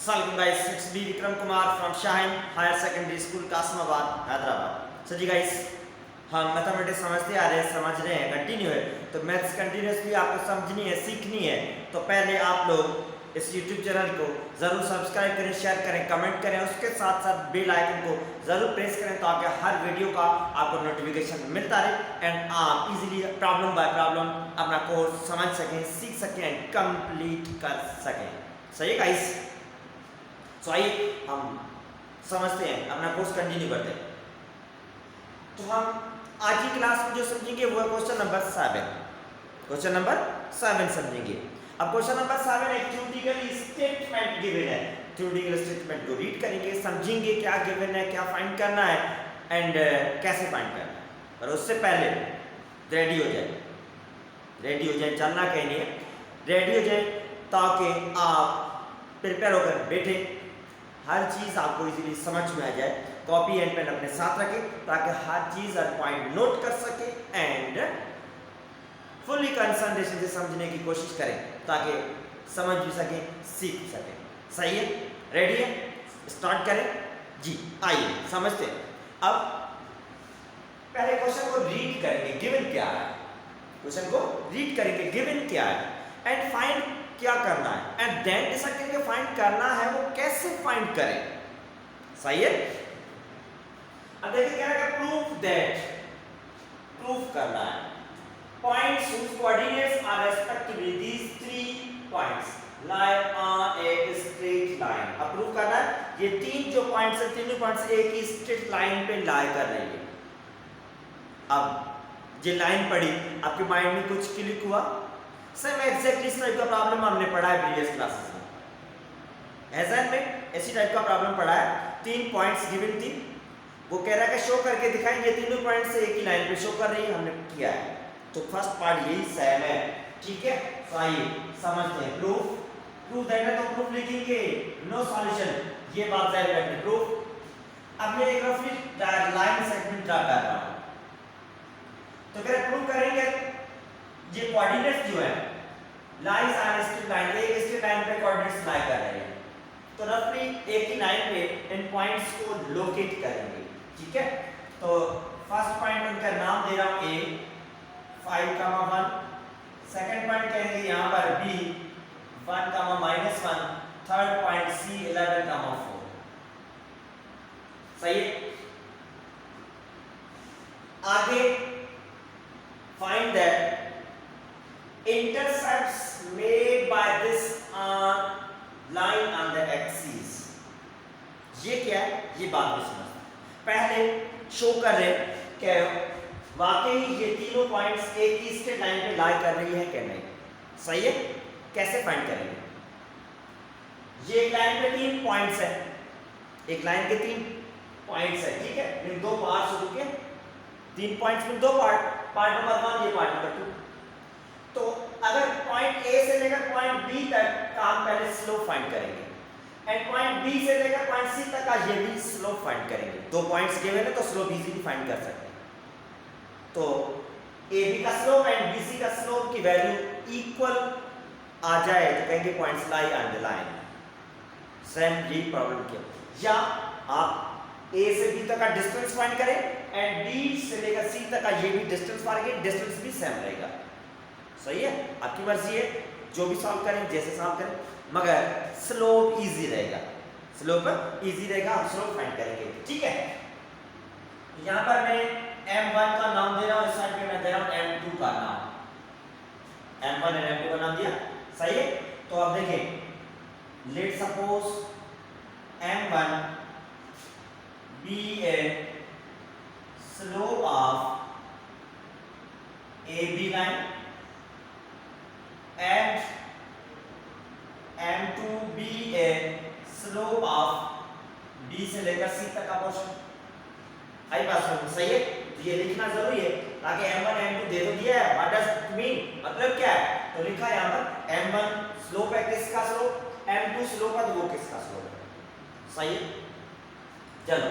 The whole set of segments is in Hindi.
Assalamualaikum guys, it's me Vikram Kumar from Shaheen Higher Secondary School Kasamabad Hyderabad. जी गाइस, हम मैथमेटिक्स समझते आ रहे हैं, समझ रहे हैं, कंटिन्यू है। तो मैथ्स कंटिन्यूसली आपको समझनी है, सीखनी है। तो पहले आप लोग इस यूट्यूब चैनल को ज़रूर सब्सक्राइब करें, शेयर करें, कमेंट करें, उसके साथ साथ बेल आइकन को ज़रूर प्रेस करें ताकि हर वीडियो का आपको नोटिफिकेशन मिलता रहे एंड आप इजीली प्रॉब्लम बाय प्रॉब्लम अपना कोर्स समझ सकें, सीख सकें एंड कंप्लीट कर सकें। सही है गाइस? तो आइए हम समझते हैं, अपना कोर्स कंटिन्यू करते हैं। तो हम आज की क्लास में जो समझेंगे वो है क्वेश्चन नंबर 7। क्वेश्चन नंबर 7 समझेंगे। अब क्वेश्चन नंबर 7 एक थ्योरेटिकल स्टेटमेंट गिवन है। थ्योरेटिकल स्टेटमेंट को रीड करेंगे, समझेंगे क्या गिवन है, क्या फाइंड करना है एंड कैसे फाइंड करना है। पर उससे पहले रेडी हो जाए, रेडी हो जाए, चलना कहीं नहीं है, रेडी हो जाए ताकि आप प्रिपेयर होकर बैठे, हर चीज़ आपको इजीली समझ में आ जाए। कॉपी एंड पेन अपने साथ रखें ताकि हर चीज़ हर पॉइंट नोट कर सके एंड फुल्ली कंसंट्रेशन से समझने की कोशिश करें ताकि समझ भी सकें, सीख सकें। सही है? रेडी है? स्टार्ट करें जी। आइए समझते हैं। अब पहले क्वेश्चन को रीड करेंगे, गिवन क्या है। क्वेश्चन को रीड करेंगे, गिवन क्या है एंड फाइंड क्या करना है एंड देन डिसाइड करेंगे फाइंड करना है वो कैसे फाइंड करें। सही है? अब देखिए क्या है, प्रूफ दैट, प्रूफ करना है points whose coordinates are respectively these 3 points lie on a straight line। अब प्रूफ करना है ये तीन जो पॉइंट्स है, तीनों पॉइंट्स एक ही स्ट्रेट लाइन पे लाई कर रही है। अब ये लाइन पढ़ी, आपके माइंड में कुछ क्लिक हुआ? सर एग्जैक्टली इस टाइप का प्रॉब्लम हमने पढ़ा है प्रीवियस क्लासेस में। एग्जाम में इसी टाइप का प्रॉब्लम पढ़ा है। 3 पॉइंट्स गिवन थी, वो कह रहा है कि शो करके दिखाएं ये तीनों पॉइंट्स एक ही लाइन पे शो कर रही है, हमने किया है। तो फर्स्ट पार्ट यही सेम है, ठीक है? तो आइए समझते हैं। प्रूफ, प्रूफ देना तो प्रूफ लिखेंगे, नो सॉल्यूशन, ये बात जाहिर है। प्रूफ अब मैं एक रफली लाइन सेगमेंट ड्रा कर रहा हूं, तो कह रहे प्रूफ करेंगे ये कोऑर्डिनेट्स जो है लाइज ऑन स्ट्रेट लाइन, एक स्ट्रेट लाइन पे कोऑर्डिनेट्स लाई कर रहे हैं। तो रफली एक ही लाइन पे इन पॉइंट्स को लोकेट करेंगे, ठीक है? तो फर्स्ट पॉइंट उनका नाम दे रहा हूं A 5,1, सेकंड पॉइंट कहेंगे यहां पर B 1,-1, थर्ड पॉइंट C 11,4। सही है? आगे find that intercepts made by this line on the axis। ये क्या है, ये बात भी समझना। पहले शो कर रहे कि वाकई ये तीनों पॉइंट्स एक ही स्ट्रेट लाइन पे लाई कर रही है कि नहीं। सही है? कैसे फाइंड करेंगे? ये एक लाइन पे 3 पॉइंट्स है, एक लाइन के 3 पॉइंट्स है, ठीक है? इन 2 पार्ट्स हो गए, 3 पॉइंट्स में 2 पार्ट, पार्ट नंबर 1 ये पार्ट नंबर 2। तो अगर पॉइंट A से लेकर पॉइंट B तक का हम पहले स्लोप फाइंड करेंगे एंड पॉइंट B से लेकर पॉइंट C तक का ये भी स्लोप फाइंड करेंगे। 2 पॉइंट्स गिवन है तो स्लोप इजीली फाइंड कर सकते हैं। तो AB का स्लोप एंड BC का स्लोप की वैल्यू इक्वल आ जाए तो कहेंगे points lie on the line. Same ये प्रॉब्लम किया, या आप A से B तक का डिस्टेंस फाइंड करें एंड B से लेकर C तक का ये भी डिस्टेंस फाइंड करें, डिस्टेंस भी सेम रहेगा। सही है? आपकी मर्जी है, जो भी सॉल्व करें, जैसे सॉल्व करें, मगर स्लोप इजी रहेगा, स्लोप इजी रहेगा, आप स्लोप फाइंड करेंगे, ठीक है? यहां पर मैं M1 का नाम दे रहा हूं, इस साइड पे मैं दे रहा हूं M2 का नाम। M1 और M2 का नाम दिया, सही है? तो अब देखें, let suppose M1 be a slope of AB line and M2 be a slope of B से लेकर C तक का पोर्शन। आई बात समझ? सही है? ये लिखना जरूरी है ताकि M1 M2 दे तो दिया है, व्हाट डज इट मीन, मतलब क्या है? तो लिखा है यहां पर M1 स्लोप है किसका स्लोप, M2 स्लोप है तो वो किसका स्लोप है। सही है? चलो,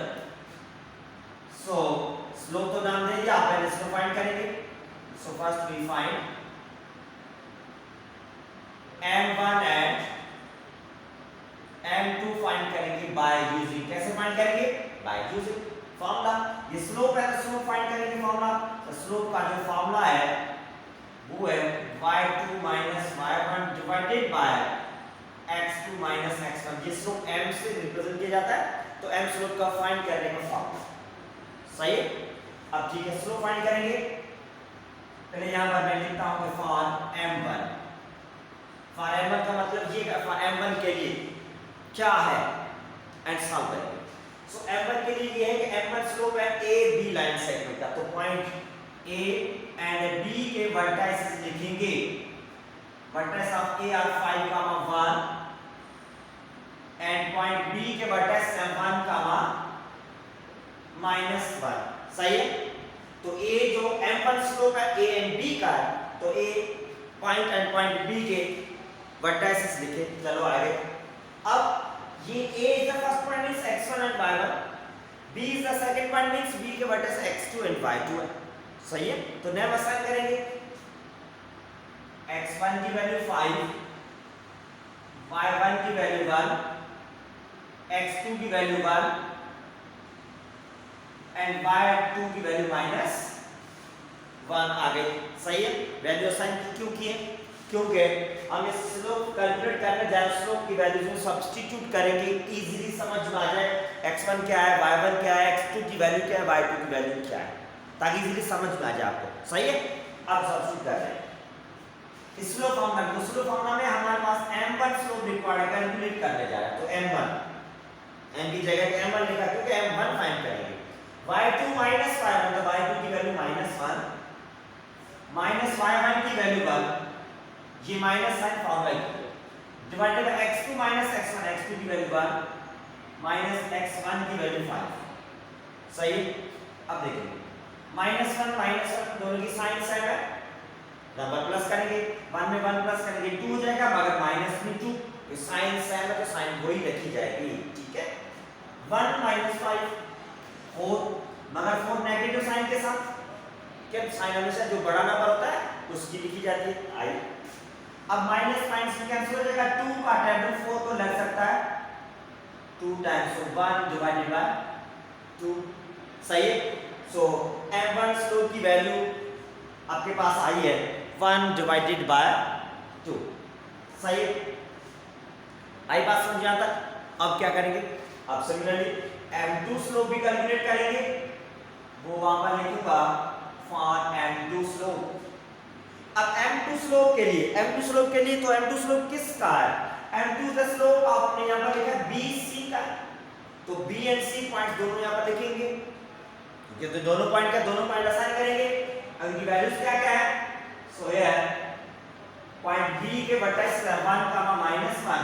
सो स्लोप तो नाम दे दिया, पहले स्लोप फाइंड करेंगे। So first we find m1 and m2 find करेंगे बाय यूजिंग, कैसे फाइंड करेंगे? By using formula. ये स्लोप है तो स्लोप फाइंड करेंगे फार्मूला। तो स्लोप का जो फार्मूला है वो है y2 y1 divided by x2 x1। ये स्लोप m से रिप्रेजेंट किया जाता है, तो m स्लोप का फाइंड करने का फार्मूला। सही है। अब ठीक है, स्लोप फाइंड करेंगे। पहले यहां पर मैं लिखता हूं कि फॉर m1, फॉर m1 का मतलब ये है फॉर m1 के लिए क्या है एंड सॉल्व करेंगे। सो m1 के लिए ये है कि m1 स्लोप है a b लाइन सेगमेंट का, तो पॉइंट a एंड b के वर्टाइसेस लिखेंगे। Vertices of a are 5, 1 and point b के वर्टाइस है 1, -1। सही है। तो a जो m1 स्लोप है a एंड b का है, तो a point and point b के वर्टाइसेस लिखे। चलो आगे। अब ये a is the first point means x1 and y1, b is the second point means b के वर्टेक्स x2 and y2 है। सही है। तो नेम असाइन करेंगे। x1 की वैल्यू 5, y1 की वैल्यू 1, x2 की वैल्यू 1 एंड y2 की वैल्यू -1 आ गई। सही है। वैल्यू असाइन क्यों किए? क्योंकि हम इस स्लोप कैलकुलेट करने जा रहे हैं, स्लोप की वैल्यूज में सब्स्टिट्यूट करेंगे, इजीली समझ में आ जाए x1 क्या है, y1 क्या है, x2 की वैल्यू क्या है, y2 की वैल्यू क्या है, ताकि इजीली समझ में आ जाए आपको। सही है। अब सब्स्टिट्यूट कर रहे हैं स्लोप फॉर्मूला। दूसरे फॉर्मूला में हमारे पास m1 स्लोप रिक्वायर्ड है, कैलकुलेट करने जा रहे हैं। तो m1 m की जगह पे m1 लिखा क्योंकि m1 फाइंड करेंगे। y2 -y1, तो y2 की वैल्यू -1 y1 की वैल्यू 1, ये minus sign formula divided by x2 x1, x2 की वैल्यू 1 x1 की वैल्यू 5। सही। अब देखिए -1 दोनों की साइन सेम है, नंबर प्लस करेंगे, 1 में 1 प्लस करेंगे 2 हो जाएगा, मगर माइनस में 2, तो साइन सेम है तो साइन वही रखी जाएगी। ठीक है। 1 -5 4, मगर 4 नेगेटिव साइन के साथ, क्या साइन हमेशा जो बड़ा नंबर होता है उसकी लिखी जाती है आई। अब माइनस माइनस में कैंसिल हो जाएगा, 2 का टेबल 4 को लग सकता है 2 टाइम्स 1 डिवाइडेड बाय 2। सही है। सो m1 स्लोप की वैल्यू आपके पास आई है 1 डिवाइडेड बाय 2। सही है। आई बात समझ में आता। अब क्या करेंगे? अब सिमिलरली m2 स्लोप भी कैलकुलेट करेंगे, वो वहां पर लिखूंगा फॉर m2 स्लोप। अब m2 स्लोप के लिए तो m2 स्लोप किसका है? m2 द स्लोप आपने यहां पर लिखा है BC का, तो B एंड C पॉइंट दोनों यहां पर लिखेंगे, क्योंकि तो दोनों पॉइंट असाइन करेंगे। अब इनकी वैल्यूज क्या क्या है? सो ये है पॉइंट B के वर्टेक्स 1, -1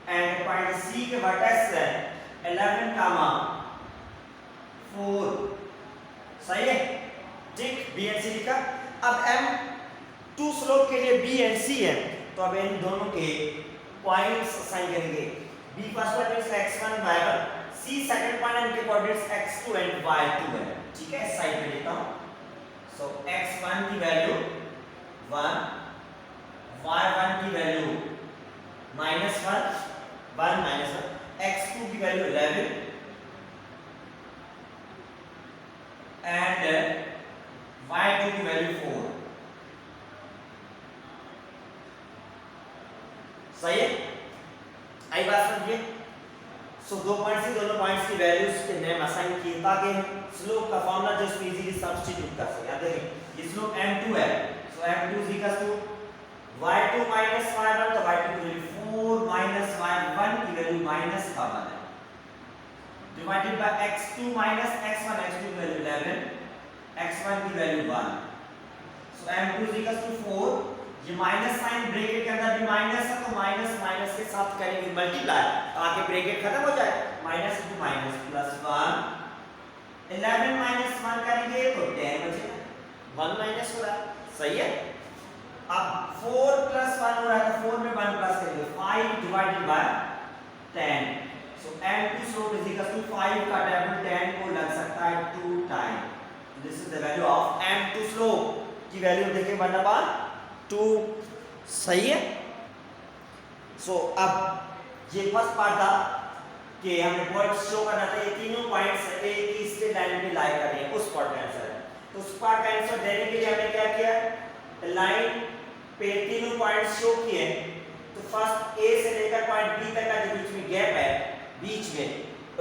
एंड पॉइंट C के वर्टेक्स 11, 4। सही है। ठीक। B एंड C लिखा। अब m2 स्लोप के लिए B एंड C है, तो अब इन दोनों के पॉइंट्स असाइन करेंगे। B first point is x1 y1, C second point and के कोऑर्डिनेट्स x2 एंड y2 है। ठीक है। साइड पे लिखता हूं। सो x1 की वैल्यू 1, y1 की वैल्यू -1 x2 की वैल्यू 11 एंड y2 की वैल्यू 4। सही है। आई बात समझिए। सो दोनों पॉइंट्स की वैल्यूज के नेम असाइन किए ताकि स्लोप का फॉर्मूला जो इजीली सब्स्टिट्यूट कर सके। अब देखिए ये स्लोप m2 है, सो m2 y2 -y1, तो y2 की वैल्यू 4 y1 की वैल्यू -1 है, divided by x2 x1, x2 की वैल्यू 11, x1 की वैल्यू 1। सो m2 4, ये माइनस साइन ब्रैकेट के अंदर भी माइनस है, तो माइनस माइनस के साथ करेंगे मल्टीप्लाई, ताकि ब्रैकेट खत्म हो जाए। माइनस + +1, 11 - 1 करेंगे तो 10 बचेगा, 1 माइनस हो रहा है। सही है। अब 4 + 1 हो रहा है, तो 4 में 1 प्लस करेंगे, 5 divided by 10। So m2 slope = 5 का टेबल 10 को लग सकता है 2 time. This is the value of m2 slope की वैल्यू देखिए 1/2। सही है। सो अब ये फर्स्ट पार्ट था कि हमें पॉइंट शो करना था, ये तीनों पॉइंट्स एक ही स्ट्रेट लाइन पे लाई कर रहे हैं, उस पार्ट का आंसर है। तो उस पार्ट का आंसर देने के लिए हमने क्या किया, लाइन पे तीनों पॉइंट्स शो किए। तो फर्स्ट ए से लेकर पॉइंट बी तक का जो बीच में गैप है, बीच में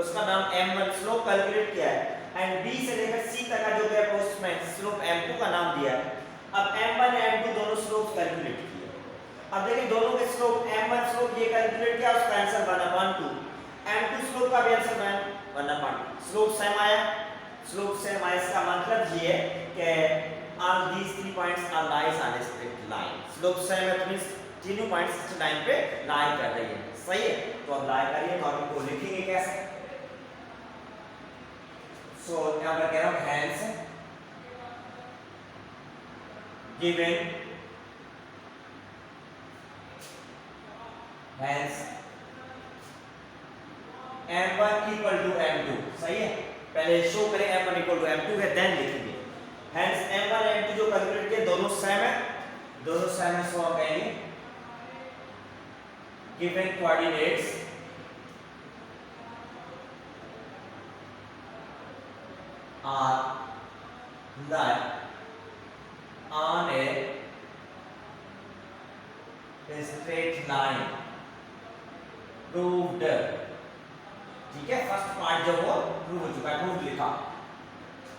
उसका नाम m1 स्लोप कैलकुलेट किया है, एंड बी से लेकर सी तक का जो गैप है उसमें स्लोप m2 का नाम दिया है। अब m1 m2 दोनों स्लोप कैलकुलेट किए। अब देखिए दोनों के स्लोप, m1 स्लोप ये कैलकुलेट किया, उसका आंसर बना 1 2, m2 स्लोप का भी आंसर बना 1। स्लोप सेम आया, स्लोप सेम आया, इसका मतलब ये है कि all these 3 points are lies on a straight line। Slope same है तो मींस तीनों पॉइंट्स इस लाइन पे लाई कर रही है, सही है। तो अब लाई करिए तो हम इनको लिखेंगे कैसे। सो यहां पर कह रहा हूं hence given, hence m1 equal to m2, सही है। पहले शो करें m1 equal to m2 है, देन लिखेंगे hence m1 m2 जो कैलकुलेट किए दोनों सेम है, दोनों सेम है। सो हम कहेंगे given coordinates are lie on a straight line proved, ठीक है। फर्स्ट पार्ट जो वो प्रूव हो चुका है, प्रूव लिखा,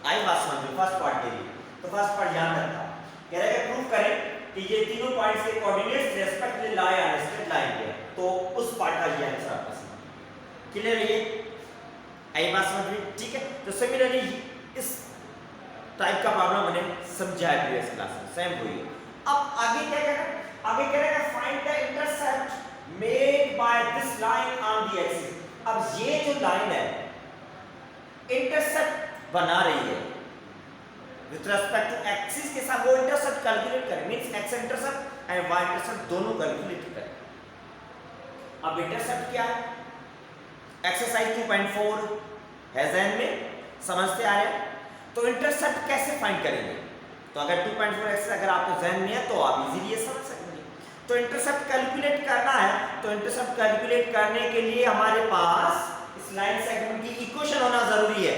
आई बात समझ में फर्स्ट पार्ट के लिए। तो फर्स्ट पार्ट ध्यान रखना, कह रहा है प्रूव करें कि ये तीनों पॉइंट्स के coordinates respectively lie on straight line पे। तो उस पार्ट का ये आंसर आपका समझ क्लियर है, ये आई बात समझ में, ठीक है। तो सिमिलरली इस टाइप का प्रॉब्लम मैंने समझाया प्रीवियस क्लास में, सेम हुई। अब आगे क्या करें, आगे कह रहा है find the intercept made by this line on the axis. अब ये जो लाइन है इंटरसेप्ट बना रही है विद रिस्पेक्ट टू एक्सिस के साथ, वो इंटरसेप्ट कैलकुलेट करें, means x intercept and y intercept दोनों कैलकुलेट करें। अब इंटरसेप्ट क्या है, एक्सरसाइज 2.4 है जहन में, समझते आ रहे हैं। तो इंटरसेप्ट कैसे फाइंड करेंगे, तो अगर 2.4 एक्स अगर आपको जहन में है तो आप इजीली ये समझ सकेंगे। तो इंटरसेप्ट कैलकुलेट करना है, तो इंटरसेप्ट कैलकुलेट करने के लिए हमारे पास इस लाइन सेगमेंट की इक्वेशन होना जरूरी है,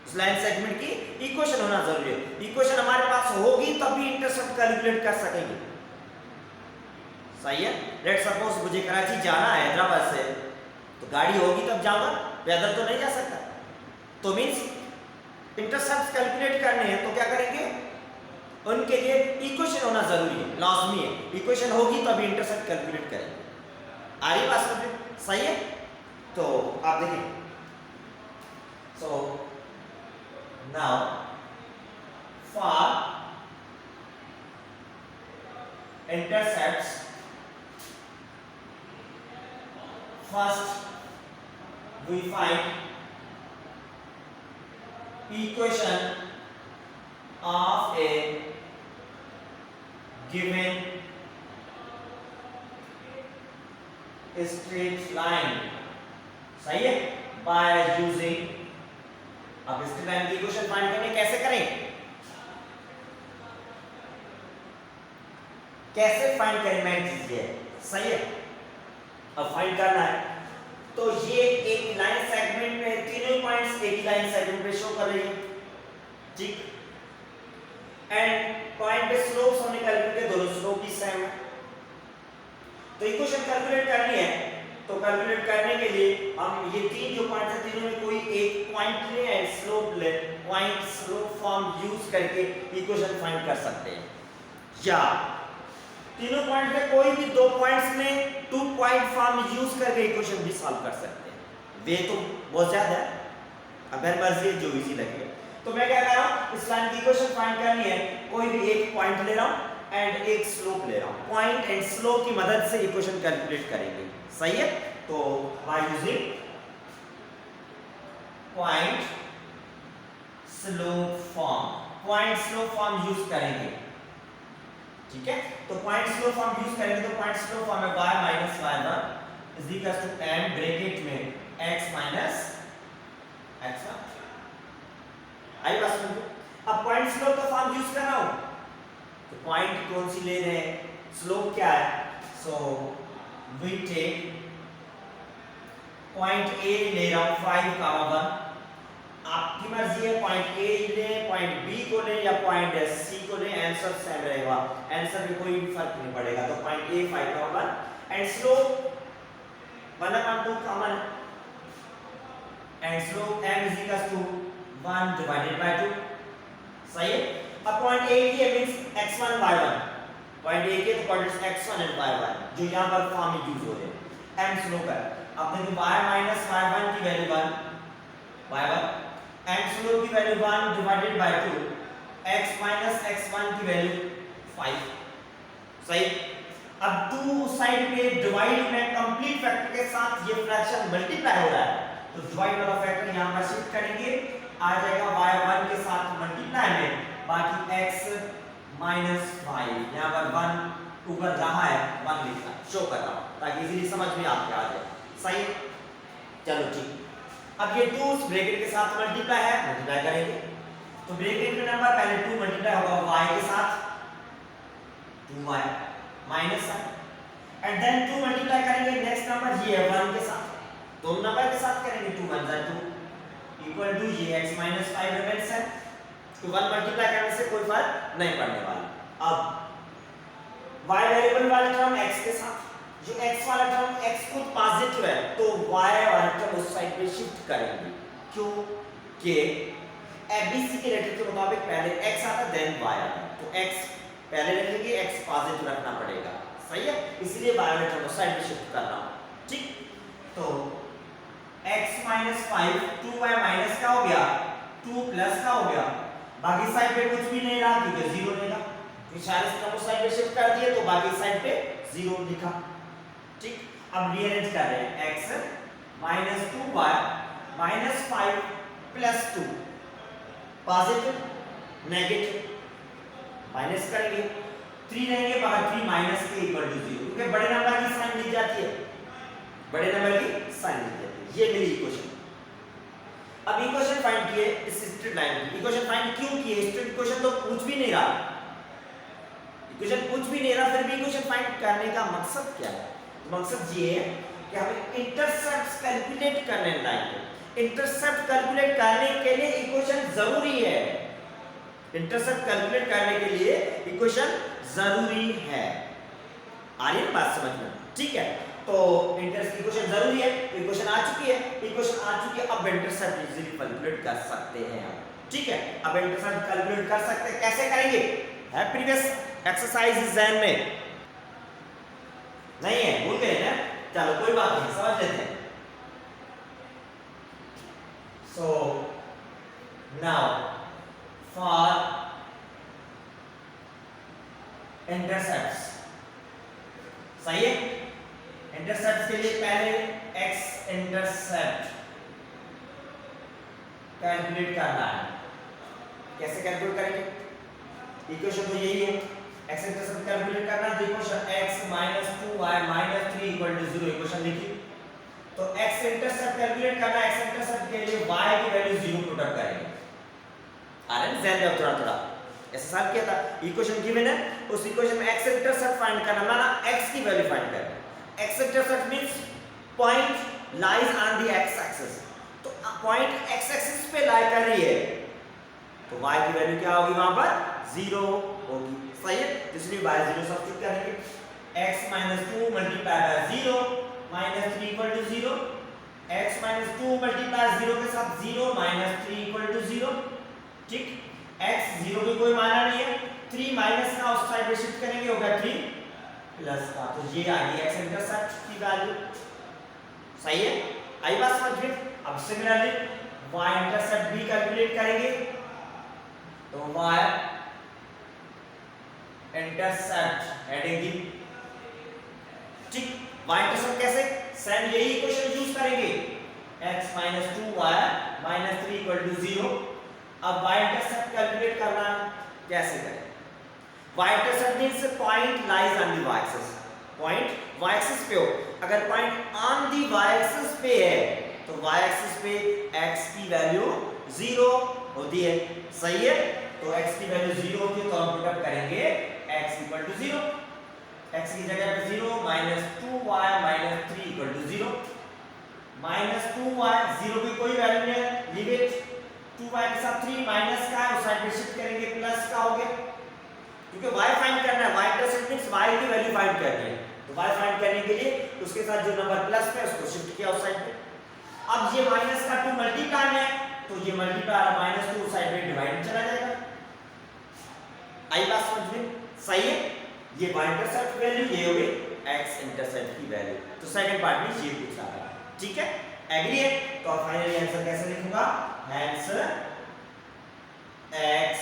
इस लाइन सेगमेंट की इक्वेशन होना जरूरी है। इक्वेशन हमारे पास होगी तभी इंटरसेप्ट कैलकुलेट कर सकेंगे, सही है। लेट्स सपोज मुझे कराची जाना है हैदराबाद से, तो गाड़ी होगी तब जाऊंगा, पैदल तो नहीं जा सकता। तो मींस इंटरसेप्ट कैलकुलेट करने हैं तो क्या करेंगे, उनके लिए इक्वेशन होना जरूरी है, लाजमी है। इक्वेशन होगी तभी इंटरसेप्ट कैलकुलेट करेंगे। आ रही बात समझ, सही है। तो आप देखिए, so now for intercepts first we find equation of a given straight line, सही है, by using। अब स्ट्रेट लाइन की इक्वेशन फाइंड करने कैसे करें, कैसे फाइंड करें, मेन चीज ये है, सही है। अब फाइंड करना है तो ये एक लाइन सेगमेंट में तीनों पॉइंट्स एक ही लाइन सेगमेंट पे शो कर रही है, ठीक। एंड पॉइंट पे स्लोप्स हमने कैलकुलेट किए, दोनों स्लोप भी सेम है। तो इक्वेशन कैलकुलेट करनी है, तो कैलकुलेट करने के लिए हम ये तीन जो पॉइंट्स हैं तीनों में कोई एक पॉइंट ले एंड स्लोप ले, पॉइंट स्लोप फॉर्म यूज करके इक्वेशन फाइंड कर सकते हैं, या तीनों पॉइंट में कोई भी दो पॉइंट्स में 2 पॉइंट फॉर्म यूज करके इक्वेशन भी सॉल्व कर सकते हैं। वे तो बहुत ज्यादा है, अगर मर्जी जो इजी लगे। तो मैं क्या कर रहा हूं, इस लाइन की इक्वेशन फाइंड करनी है, कोई भी एक पॉइंट ले रहा हूं एंड एक स्लोप ले रहा हूं, पॉइंट एंड स्लोप की मदद से इक्वेशन कैलकुलेट करेंगे, सही है। तो by using point slope form, point slope form use करेंगे, ठीक है। तो पॉइंट स्लोप फॉर्म यूज करेंगे, तो पॉइंट स्लोप फॉर्म है y minus y1 is equal to m bracket में x माइनस x1। आई बात समझो। अब पॉइंट स्लोप का फॉर्म यूज कर रहा हूं, तो पॉइंट कौन सी ले रहे हैं, स्लोप क्या है, so we take point A ले रहा हूं 5, 1। आपकी मर्जी है पॉइंट ए ले, पॉइंट बी को ले या पॉइंट सी को ले, आंसर सेम रहेगा, आंसर में कोई भी फर्क नहीं पड़ेगा। तो point A 5, 1 and slope 1/2 common and slope m is equal to 1 divided by 2। सही है। अब पॉइंट ए की means x1 y1, point A के तो कोऑर्डिनेट्स x1 एंड y1 जो यहां पर फॉर्म में यूज हो रहे हैं। m स्लोप है। अब देखो y माइनस y1 की वैल्यू 1 y1 एंड स्लोप की value 1 divided by 2 x minus x1 की वैल्यू 5। सही। अब टू साइड पे डिवाइड में कंप्लीट फैक्टर के साथ ये फ्रैक्शन मल्टीप्लाई हो रहा है, तो डिवाइड वाला फैक्टर यहां पर शिफ्ट करेंगे, आ जाएगा y1 के साथ मल्टीप्लाई में, बाकी x माइनस 5 यहां पर 1 ऊपर रहा है 1 लिखा शो कर रहा हूं ताकि इजीली समझ में आपके आ जाए। सही। चलो ठीक। अब ये 2 ब्रैकेट के साथ मल्टीप्लाई है, मल्टीप्लाई करेंगे तो ब्रैकेट का नंबर पहले 2 मल्टीप्लाई होगा y के साथ 2y माइनस है एंड देन 2 मल्टीप्लाई करेंगे नेक्स्ट नंबर ये 1 के साथ, दोनों नंबर के साथ करेंगे 2 1 2 इक्वल टू ये x माइनस 5 रिमेंस है। तो 1 मल्टीप्लाई करने से कोई फर्क नहीं पड़ने वाला। अब y वेरिएबल वाला टर्म x के साथ, जो x वाला टर्म x खुद पॉजिटिव है तो y वाला टर्म उस साइड पे शिफ्ट करेंगे, क्यों कि ABC के लेटर के मुताबिक पहले x आता देन y आता, तो x पहले रखेंगे, x पॉजिटिव रखना पड़ेगा। सही है, इसलिए y वाला टर्म उस साइड पे शिफ्ट कर रहा हूं। ठीक। तो x माइनस 5 2y माइनस क्या हो गया 2 प्लस का हो गया, बाकी साइड पे कुछ भी नहीं रहा क्योंकि 0 रहेगा, तो सारे टर्म उस साइड पे शिफ्ट कर दिए तो बाकी साइड पे 0 लिखा। ठीक। अब रीअरेंज कर रहे हैं x minus 2y minus 5 plus 2 positive negative minus करेंगे 3 रहेंगे, बाहर 3 माइनस के इक्वल टू 0 क्योंकि बड़े नंबर की साइन ली जाती है, बड़े नंबर की साइन ली जाती है। ये मेरी इक्वेशन। अब इक्वेशन फाइंड किए इस स्ट्रेट लाइन की, इक्वेशन फाइंड क्यों किए, स्ट्रेट इक्वेशन तो पूछ भी नहीं रहा, इक्वेशन पूछ भी नहीं रहा, फिर भी इक्वेशन फाइंड करने का मकसद क्या है? मकसद ये है कि हमें इंटरसेप्ट्स कैलकुलेट करने लाइन पे, इंटरसेप्ट कैलकुलेट करने के लिए इक्वेशन जरूरी है, इंटरसेप्ट कैलकुलेट करने के लिए इक्वेशन जरूरी है। आ रही है बात समझ में? ठीक है, तो इंटरसेप्ट इक्वेशन जरूरी है, इक्वेशन आ चुकी है, इक्वेशन आ चुकी है, अब इंटरसेप्ट इजीली कैलकुलेट कर सकते हैं आप। ठीक है, अब इंटरसेप्ट कैलकुलेट कर सकते हैं, कैसे करेंगे? है प्रीवियस एक्सरसाइज जहन में नहीं है, भूल गए ना? चलो कोई बात नहीं, समझ लेते हैं। सो नाउ फॉर इंटरसेप्ट्स, सही है, इंटरसेप्ट के लिए पहले x इंटरसेप्ट कैलकुलेट करना है। कैसे कैलकुलेट करेंगे? इक्वेशन तो यही है, x इंटरसेप्ट कैलकुलेट करना है तो equation x minus 2y minus 3 equal to 0 equation लिखी। तो x इंटरसेप्ट कैलकुलेट करना है, x इंटरसेप्ट के लिए y की वैल्यू 0 पुट अप करेंगे। आरएन ध्यान दो, थोड़ा थोड़ा ऐसा साफ किया था, इक्वेशन गिवन है, उस इक्वेशन में x इंटरसेप्ट फाइंड करना, माना x की वैल्यू फाइंड करना। x intercept means point lies on the x axis, तो पॉइंट x एक्सिस पे लाई कर रही है तो y की वैल्यू क्या होगी, वहां पर 0 होगी। सही है, इसलिए y 0 सब्स्टिट्यूट करेंगे, x minus 2 multiply by 0 minus 3 equal to 0, x minus 2 multiply 0 के साथ 0 माइनस 3 इक्वल टू 0। ठीक, x 0 की कोई माना नहीं है, 3 माइनस का उस साइड पे शिफ्ट करेंगे, होगा 3 प्लस का, तो ये आ गई x इंटरसेप्ट की वैल्यू। सही है, आई बात समझ में? अब सिमिलरली y इंटरसेप्ट भी कैलकुलेट करेंगे, तो y इंटरसेप्ट एडिंग, ठीक, y इंटरसेप्ट कैसे? सेम यही इक्वेशन यूज करेंगे, x minus 2y minus 3 equal to 0। अब y इंटरसेप्ट कैलकुलेट करना कैसे करें? y intercept means point lies on the y axis, point y axis पे हो, अगर point on the y axis पे है तो y एक्सिस पे x की वैल्यू 0 होती है। सही है, तो x की वैल्यू 0 होती है तो हम पुट अप करेंगे x इक्वल टू 0, x की जगह पे 0 माइनस 2y -2y 0 की कोई वैल्यू नहीं है, लीव इट। 2y के साथ 3 माइनस का है, उस साइड पे शिफ्ट करेंगे, प्लस का हो गया, क्योंकि y फाइंड करना है, y इंटरसेप्ट मींस y की वैल्यू फाइंड करनी है। तो y फाइंड करने के लिए उसके साथ जो नंबर प्लस है उसको शिफ्ट किया उस साइड पे। अब ये माइनस का 2 मल्टीप्लाई है, तो ये मल्टीप्लाई -2 उस साइड पे डिवाइड में चला जाएगा। आई बात समझ में? सही है। ये y इंटरसेप्ट वैल्यू, ये हो गई x इंटरसेप्ट की वैल्यू। तो सेकंड पार्ट में ये पूछा है, ठीक है, एग्री है? तो फाइनली आंसर कैसे लिखूंगा? हेंस x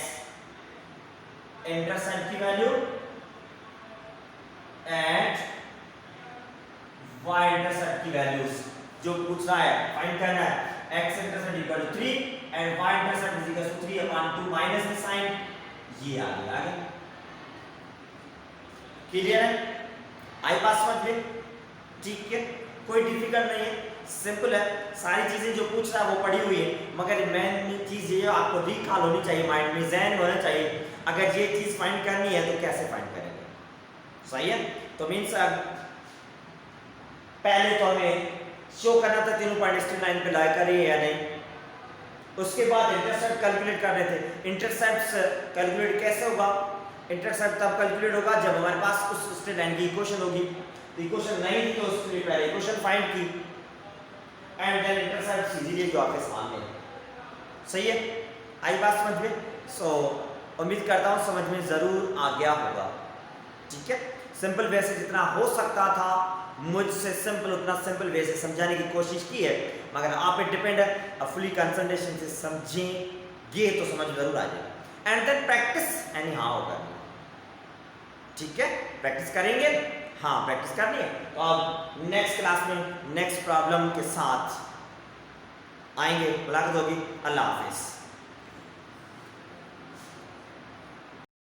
इंटरसेप्ट की वैल्यू एंड y इंटरसेप्ट की वैल्यूज जो पूछ रहा है फाइंड करना है, x intercept equal to 3 and y intercept is equal to 3/2 minus the sign, ये आ गया। क्लियर है? आई बात समझ में? ठीक है, कोई डिफिकल्ट नहीं है, सिंपल है। सारी चीजें जो पूछ रहा है वो पढ़ी हुई है, मगर मेन चीज ये आपको रिकॉल होनी चाहिए, माइंड में ज़हन होना चाहिए। अगर ये चीज फाइंड करनी है तो कैसे फाइंड करेंगे? सही है। तो मींस पहले तो हमें शो करना था तीनों पॉइंट स्ट्रेट लाइन पे लाई करिए या नहीं, उसके बाद इंटरसेप्ट कैलकुलेट कर रहे थे। इंटरसेप्ट कैलकुलेट कैसे होगा? इंटरसेप्ट तब कैलकुलेट होगा जब हमारे पास उस स्ट्रेट लाइन की इक्वेशन होगी। तो इक्वेशन नहीं थी तो उसके लिए पहले इक्वेशन फाइंड की एंड देन इंटरसेप्ट इजीली जो आपके सामने है। सही है? आई बात समझ में? सो उम्मीद करता हूँ समझ में जरूर आ गया होगा। ठीक है, सिंपल वे से जितना हो सकता था मुझसे सिंपल उतना सिंपल वे से समझाने की कोशिश की है, मगर आप पे डिपेंड है। अब फुली कंसंट्रेशन से समझेंगे तो समझ जरूर आ जाएगा। And then practice anyhow होगा। ठीक है, प्रैक्टिस करेंगे। हाँ, प्रैक्टिस करनी है। तो अब नेक्स्ट क्लास में नेक्स्ट प्रॉब्लम के साथ आएंगे, मुलाकात होगी। अल्लाह हाफिज।